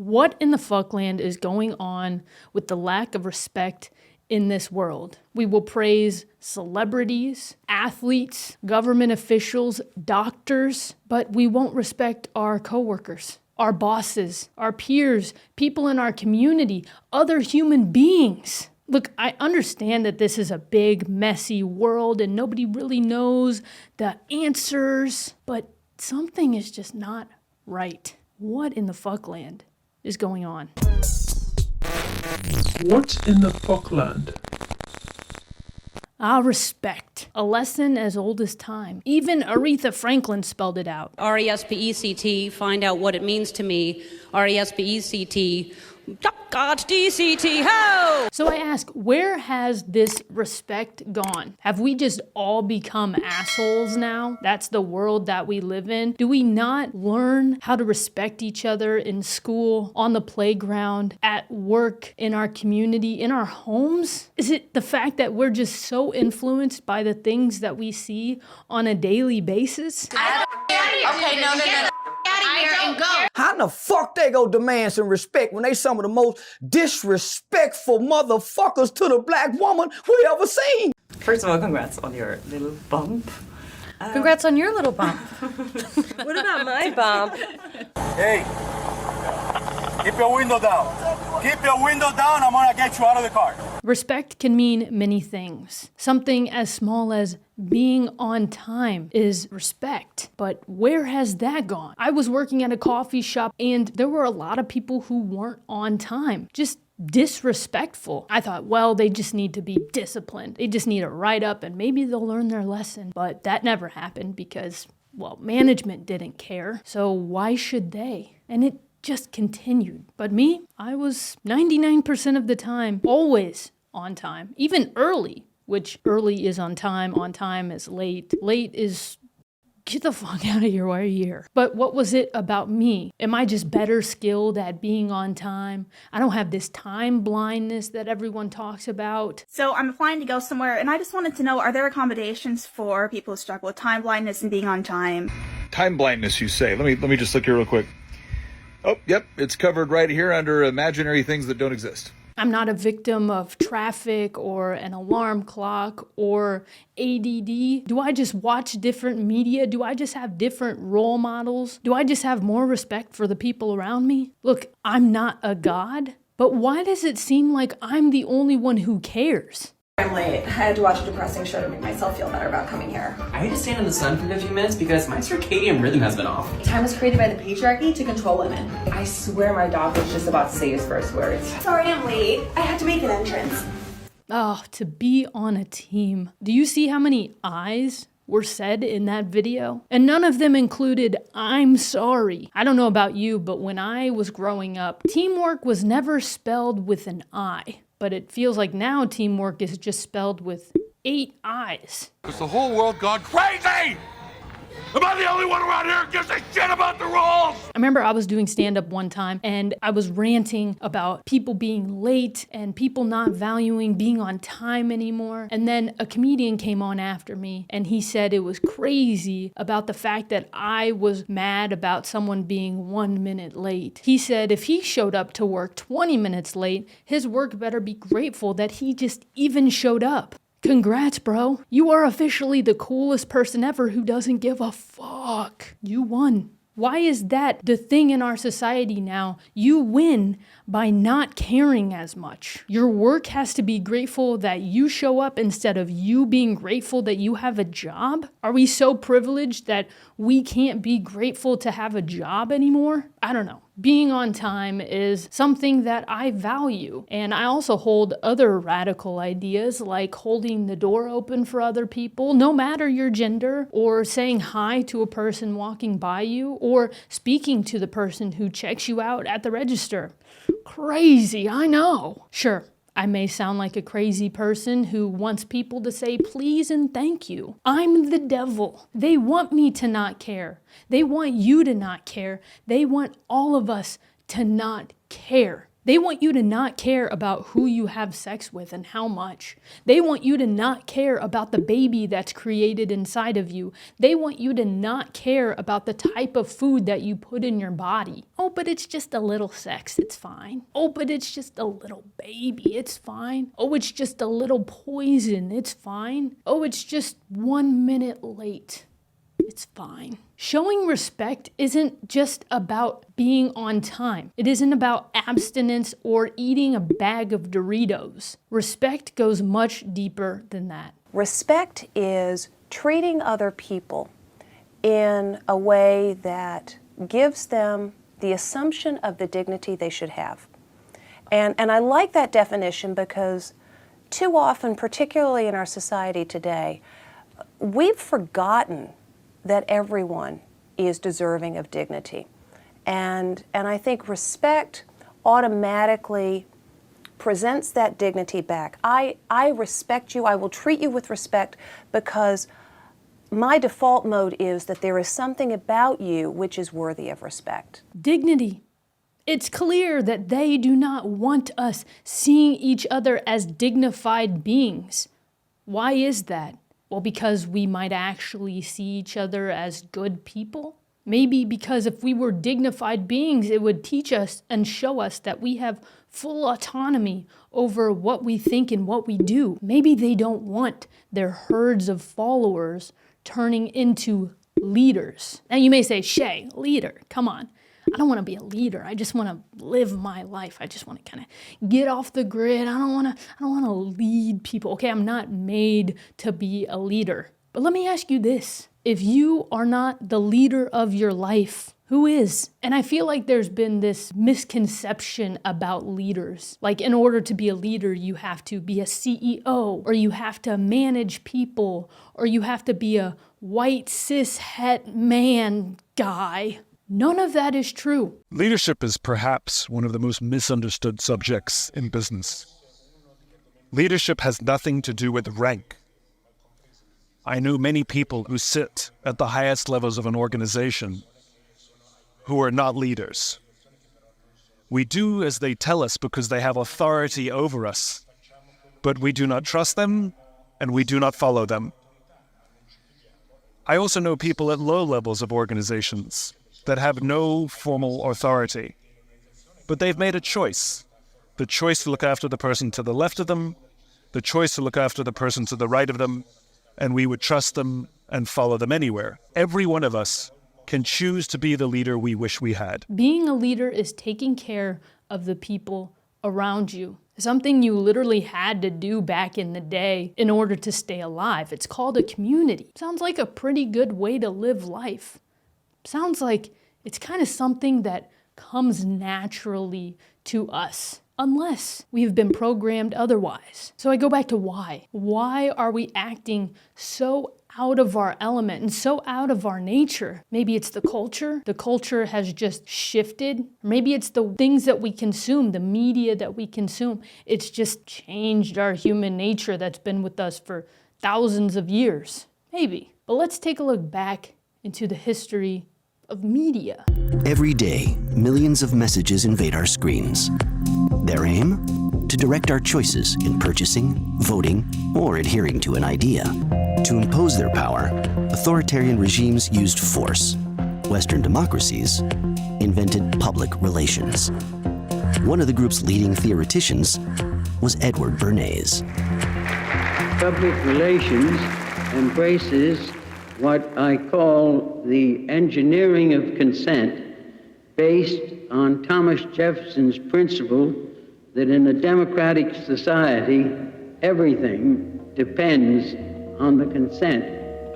What in the fuckland is going on with the lack of respect in this world? We will praise celebrities, athletes, government officials, doctors, but we won't respect our coworkers, our bosses, our peers, people in our community, other human beings. Look, I understand that this is a big, messy world and nobody really knows the answers, but something is just not right. What in the fuckland is going on? What in the fuckland? Respect. A lesson as old as time. Even Aretha Franklin spelled it out. R-E-S-P-E-C-T, find out what it means to me. R-E-S-P-E-C-T, God, D-C-T, ho! So I ask, where has this respect gone? Have we just all become assholes now? That's the world that we live in. Do we not learn how to respect each other in school, on the playground, at work, in our community, in our homes? Is it the fact that we're just so influenced by the things that we see on a daily basis? Okay, no. And go. How in the fuck they go demand some respect when they some of the most disrespectful motherfuckers to the black woman we ever seen? First of all, congrats on your little bump. Congrats on your little bump. What about my bump? Hey, keep your window down. Keep your window down, I'm gonna get you out of the car. Respect can mean many things. Something as small as being on time is respect. But where has that gone? I was working at a coffee shop and there were a lot of people who weren't on time. Just disrespectful. I thought, well, they just need to be disciplined. They just need to write up and maybe they'll learn their lesson. But that never happened because, well, management didn't care. So why should they? And it just continued. But me, I was 99% of the time, always on time, even early, which early is on time is late. Late is get the fuck out of here, why are you here? But what was it about me? Am I just better skilled at being on time? I don't have this time blindness that everyone talks about. So I'm applying to go somewhere and I just wanted to know, are there accommodations for people who struggle with time blindness and being on time? Time blindness, you say? Let me just look here real quick. Oh, yep, it's covered right here under imaginary things that don't exist. I'm not a victim of traffic or an alarm clock or ADD. Do I just watch different media? Do I just have different role models? Do I just have more respect for the people around me? Look, I'm not a god, but why does it seem like I'm the only one who cares? I'm late. I had to watch a depressing show to make myself feel better about coming here. I had to stand in the sun for 15 minutes because my circadian rhythm has been off. Time was created by the patriarchy to control women. I swear my dog was just about to say his first words. Sorry I'm late. I had to make an entrance. Oh, to be on a team. Do you see how many I's were said in that video? And none of them included, I'm sorry. I don't know about you, but when I was growing up, teamwork was never spelled with an I. But it feels like now teamwork is just spelled with 8 I's. Has the whole world gone crazy? Am I the only one around here who gives a shit about the rules? I remember I was doing stand-up one time and I was ranting about people being late and people not valuing being on time anymore. And then a comedian came on after me and he said it was crazy about the fact that I was mad about someone being 1 minute late. He said if he showed up to work 20 minutes late, his work better be grateful that he just even showed up. Congrats, bro. You are officially the coolest person ever who doesn't give a fuck. You won. Why is that the thing in our society now? You win by not caring as much. Your work has to be grateful that you show up instead of you being grateful that you have a job? Are we so privileged that we can't be grateful to have a job anymore? I don't know. Being on time is something that I value. And I also hold other radical ideas like holding the door open for other people, no matter your gender, or saying hi to a person walking by you, or speaking to the person who checks you out at the register. Crazy, I know. Sure, I may sound like a crazy person who wants people to say please and thank you. I'm the devil. They want me to not care. They want you to not care. They want all of us to not care. They want you to not care about who you have sex with and how much. They want you to not care about the baby that's created inside of you. They want you to not care about the type of food that you put in your body. Oh, but it's just a little sex, it's fine. Oh, but it's just a little baby, it's fine. Oh, it's just a little poison, it's fine. Oh, it's just 1 minute late. It's fine. Showing respect isn't just about being on time. It isn't about abstinence or eating a bag of Doritos. Respect goes much deeper than that. Respect is treating other people in a way that gives them the assumption of the dignity they should have. And I like that definition because too often, particularly in our society today, we've forgotten that everyone is deserving of dignity. And I think respect automatically presents that dignity back. I respect you, I will treat you with respect because my default mode is that there is something about you which is worthy of respect. Dignity. It's clear that they do not want us seeing each other as dignified beings. Why is that? Well, because we might actually see each other as good people? Maybe because if we were dignified beings, it would teach us and show us that we have full autonomy over what we think and what we do. Maybe they don't want their herds of followers turning into leaders. Now you may say, Shay, leader, come on. I don't want to be a leader. I just want to live my life. I just want to kind of get off the grid. I don't want to lead people. Okay, I'm not made to be a leader. But let me ask you this. If you are not the leader of your life, who is? And I feel like there's been this misconception about leaders. Like in order to be a leader, you have to be a CEO, or you have to manage people, or you have to be a white cis het man guy. None of that is true. Leadership is perhaps one of the most misunderstood subjects in business. Leadership has nothing to do with rank. I know many people who sit at the highest levels of an organization who are not leaders. We do as they tell us because they have authority over us, but we do not trust them and we do not follow them. I also know people at low levels of organizations that have no formal authority, but they've made a choice. The choice to look after the person to the left of them, the choice to look after the person to the right of them, and we would trust them and follow them anywhere. Every one of us can choose to be the leader we wish we had. Being a leader is taking care of the people around you. Something you literally had to do back in the day in order to stay alive. It's called a community. Sounds like a pretty good way to live life. Sounds like it's kind of something that comes naturally to us, unless we've been programmed otherwise. So I go back to why. Why are we acting so out of our element and so out of our nature? Maybe it's the culture. The culture has just shifted. Maybe it's the things that we consume, the media that we consume. It's just changed our human nature that's been with us for thousands of years. Maybe. But let's take a look back into the history of media. Every day, millions of messages invade our screens. Their aim? To direct our choices in purchasing, voting, or adhering to an idea. To impose their power, authoritarian regimes used force. Western democracies invented public relations. One of the group's leading theoreticians was Edward Bernays. Public relations embraces what I call the engineering of consent, based on Thomas Jefferson's principle that in a democratic society, everything depends on the consent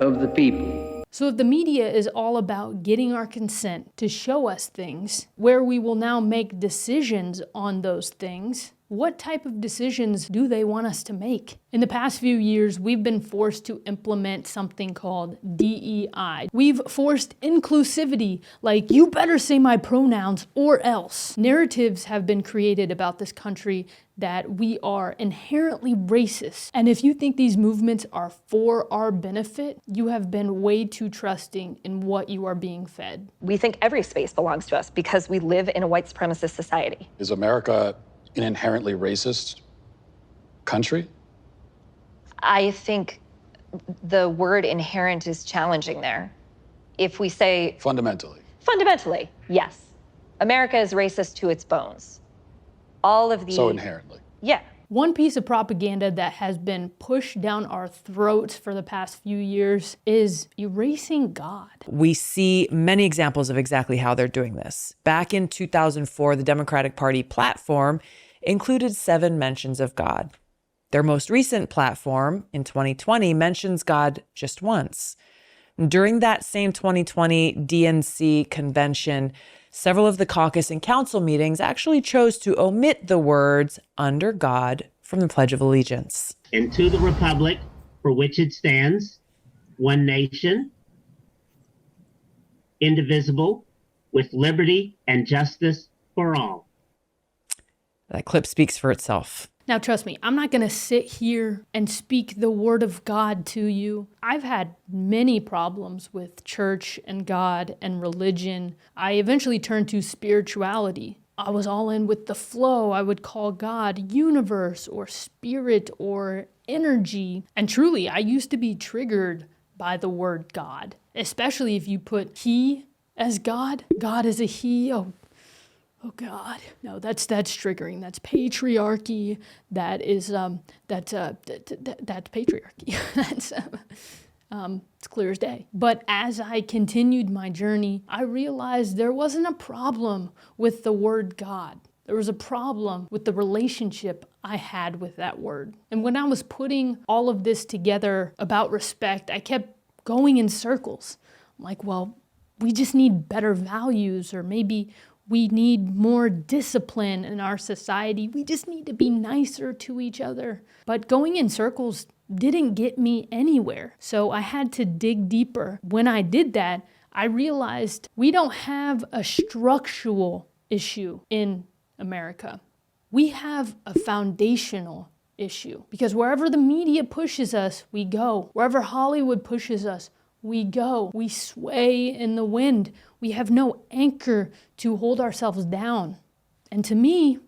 of the people. So if the media is all about getting our consent to show us things, where we will now make decisions on those things, What type of decisions do they want us to make? In the past few years, we've been forced to implement something called DEI. We've forced inclusivity, like you better say my pronouns or else. Narratives have been created about this country that we are inherently racist. And if you think these movements are for our benefit, you have been way too trusting in what you are being fed. We think every space belongs to us because we live in a white supremacist society. Is America an inherently racist country? I think the word inherent is challenging there. If we say... Fundamentally, yes. America is racist to its bones. All of the... So inherently. Yeah. One piece of propaganda that has been pushed down our throats for the past few years is erasing God. We see many examples of exactly how they're doing this. Back in 2004, the Democratic Party platform included 7 mentions of God. Their most recent platform, in 2020, mentions God just once. During that same 2020 DNC convention, several of the caucus and council meetings actually chose to omit the words "under God" from the Pledge of Allegiance. And to the republic for which it stands, one nation, indivisible, with liberty and justice for all. That clip speaks for itself. Now, trust me, I'm not going to sit here and speak the word of God to you. I've had many problems with church and God and religion. I eventually turned to spirituality. I was all in with the flow. I would call God universe or spirit or energy. And truly, I used to be triggered by the word God, especially if you put he as God. God is a he. Oh God, no, that's triggering. That's patriarchy. That is that's patriarchy. That's it's clear as day. But as I continued my journey, I realized there wasn't a problem with the word God. There was a problem with the relationship I had with that word. And when I was putting all of this together about respect, I kept going in circles. I'm like, well, we just need better values, or maybe we need more discipline in our society. We just need to be nicer to each other. But going in circles didn't get me anywhere. So I had to dig deeper. When I did that, I realized we don't have a structural issue in America. We have a foundational issue. Because wherever the media pushes us, we go. Wherever Hollywood pushes us, we go. We sway in the wind. We have no anchor to hold ourselves down. And to me,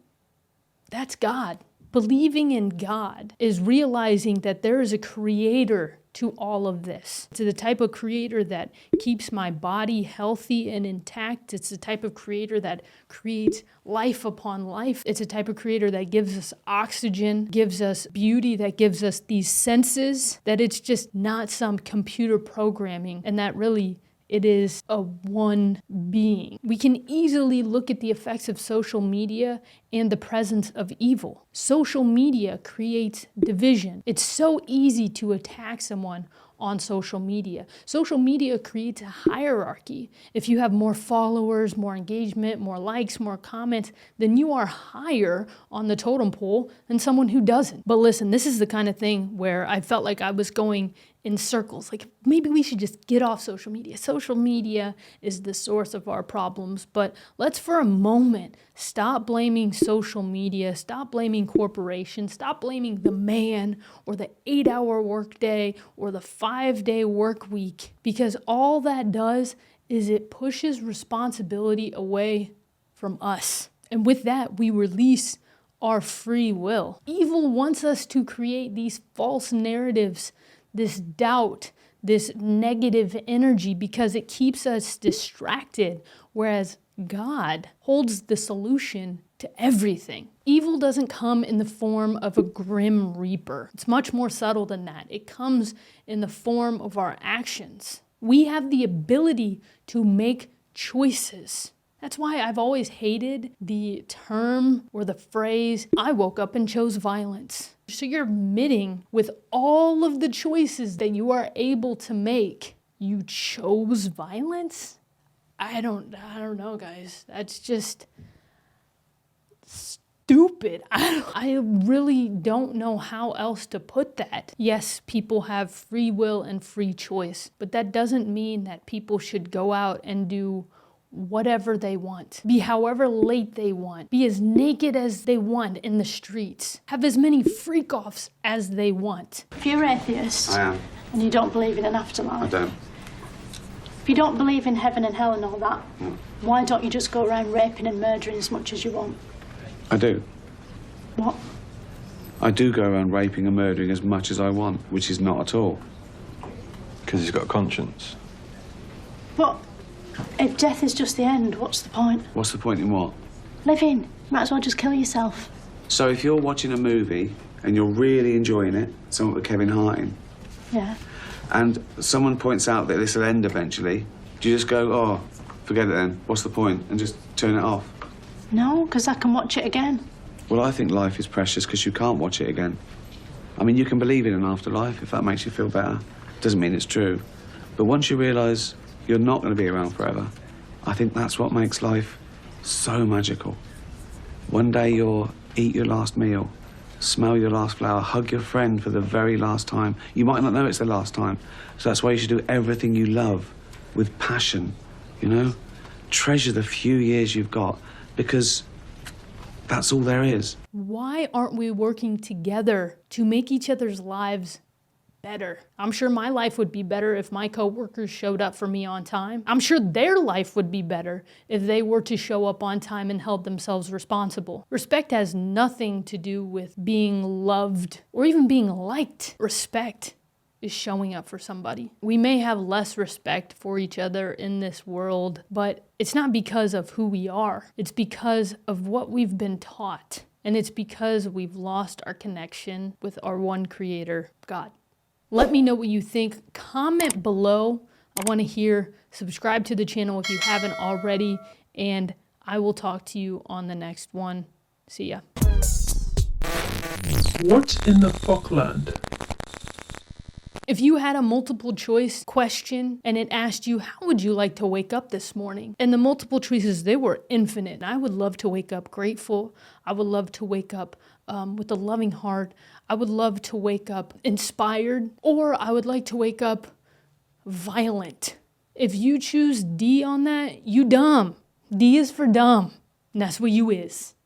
that's God. Believing in God is realizing that there is a creator to all of this. It's the type of creator that keeps my body healthy and intact. It's the type of creator that creates life upon life. It's a type of creator that gives us oxygen, gives us beauty, that gives us these senses, that it's just not some computer programming, and that really it is a one being. We can easily look at the effects of social media and the presence of evil. Social media creates division. It's so easy to attack someone on social media. Social media creates a hierarchy. If you have more followers, more engagement, more likes, more comments, then you are higher on the totem pole than someone who doesn't. But listen, this is the kind of thing where I felt like I was going in circles. Like, maybe we should just get off social media. Social media is the source of our problems, but let's for a moment stop blaming social media, stop blaming corporations, stop blaming the man or the 8-hour workday or the 5-day work week, because all that does is it pushes responsibility away from us. And with that, we release our free will. Evil wants us to create these false narratives, this doubt, this negative energy, because it keeps us distracted, whereas God holds the solution to everything. Evil doesn't come in the form of a grim reaper. It's much more subtle than that. It comes in the form of our actions. We have the ability to make choices. That's why I've always hated the term or the phrase, I woke up and chose violence. So you're admitting with all of the choices that you are able to make, you chose violence? I don't know, guys. That's just stupid. stupid. I really don't know how else to put that. Yes, people have free will and free choice, but that doesn't mean that people should go out and do whatever they want, be however late they want, be as naked as they want in the streets, have as many freak-offs as they want. If you're atheist, I am. And you don't believe in an afterlife, I don't. if you don't believe in heaven and hell and all that, why don't you just go around raping and murdering as much as you want? I do. What? I do go around raping and murdering as much as I want, which is not at all. Because he's got a conscience. But if death is just the end, what's the point? What's the point in what? Living. Might as well just kill yourself. So if you're watching a movie and you're really enjoying it, something with Kevin Hart in, Yeah. and someone points out that this will end eventually, do you just go, oh, forget it then, what's the point, and just turn it off? No, because I can watch it again. Well, I think life is precious because you can't watch it again. I mean, you can believe in an afterlife if that makes you feel better. Doesn't mean it's true. But once you realise you're not going to be around forever, I think that's what makes life so magical. One day you'll eat your last meal, smell your last flower, hug your friend for the very last time. You might not know it's the last time. So that's why you should do everything you love with passion, you know? Treasure the few years you've got, because that's all there is. Why aren't we working together to make each other's lives better? I'm sure my life would be better if my coworkers showed up for me on time. I'm sure their life would be better if they were to show up on time and held themselves responsible. Respect has nothing to do with being loved or even being liked. Respect is showing up for somebody. We may have less respect for each other in this world, but it's not because of who we are. It's because of what we've been taught. And it's because we've lost our connection with our one creator, God. Let me know what you think. Comment below. I want to hear. Subscribe to the channel if you haven't already. And I will talk to you on the next one. See ya. What in the fuckland? If you had a multiple choice question and it asked you, how would you like to wake up this morning? And the multiple choices, they were infinite. I would love to wake up grateful. I would love to wake up with a loving heart. I would love to wake up inspired, or I would like to wake up violent. If you choose D on that, you dumb. D is for dumb. And that's what you is.